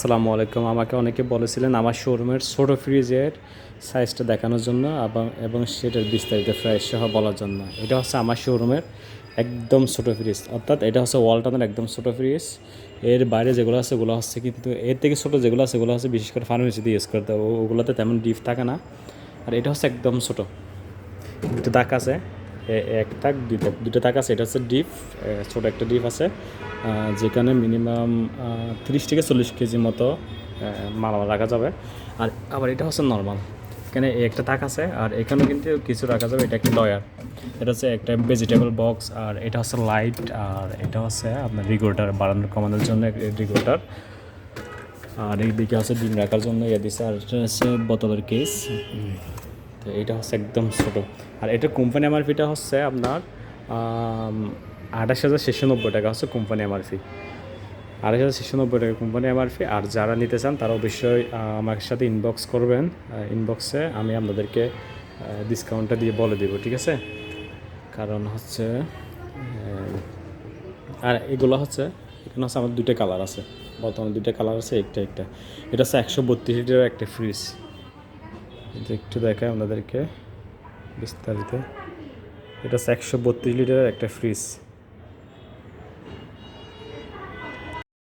আসসালামু আলাইকুম। আমাকে অনেকে বলেছিলেন আমার শোরুমের ছোট ফ্রিজের সাইজটা দেখানোর জন্য এবং সেটার বিস্তারিত প্রাইস সহ বলার জন্য। এটা হচ্ছে আমার শোরুমের একদম ছোট ফ্রিজ, অর্থাৎ এটা হচ্ছে ওয়ালটনের একদম ছোট ফ্রিজ। এর বাইরে যেগুলো আছে ওগুলো হচ্ছে, কিন্তু এর থেকে ছোটো যেগুলো আছে ওগুলো হচ্ছে বিশেষ করে ফার্মেসিতে ইউজ করতে হবে, ওগুলোতে তেমন ডিপ থাকে না। আর এটা হচ্ছে একদম ছোটো, দুটো তাক আছে, এক তাক দুটো তাক আছে। এটা হচ্ছে ডিপ, ছোটো একটা ডিপ আছে, যেখানে মিনিমাম 30 থেকে 40 কেজি মতো মাল রাখা যাবে। আর আবার এটা হচ্ছে নর্মাল, এখানে একটা তাক আছে, আর এখানেও কিন্তু কিছু রাখা যাবে। এটা একটা ডয়ার, এটা হচ্ছে একটা ভেজিটেবল বক্স, আর এটা হচ্ছে লাইট, আর এটা হচ্ছে আপনার রিগোটার বাড়ানোর কমানোর জন্য রিগোটার। আর এইদিকে হচ্ছে ডিম রাখার জন্য ইয়ে দিচ্ছে, আর এটা হচ্ছে বোতলের কেস। তো এইটা হচ্ছে একদম ছোটো। আর এটার কোম্পানি এমআরপিটা হচ্ছে আপনার 28,690 টাকা হচ্ছে কোম্পানি এমআরপি। 28,690 টাকা কোম্পানি এমআরপি। আর যারা নিতে চান তারা অবশ্যই আমার সাথে ইনবক্স করবেন। ইনবক্সে আমি আপনাদেরকে ডিসকাউন্টটা দিয়ে বলে দেবো, ঠিক আছে? কারণ হচ্ছে আর এগুলো হচ্ছে, এখানে হচ্ছে আমার দুটো কালার আছে, বর্তমানে দুটো কালার আছে, একটা এটা হচ্ছে 132 লিটারের একটা ফ্রিজ। একটু দেখায় আপনাদেরকে বিস্তারিত। এটা হচ্ছে 132 লিটারের একটা ফ্রিজ।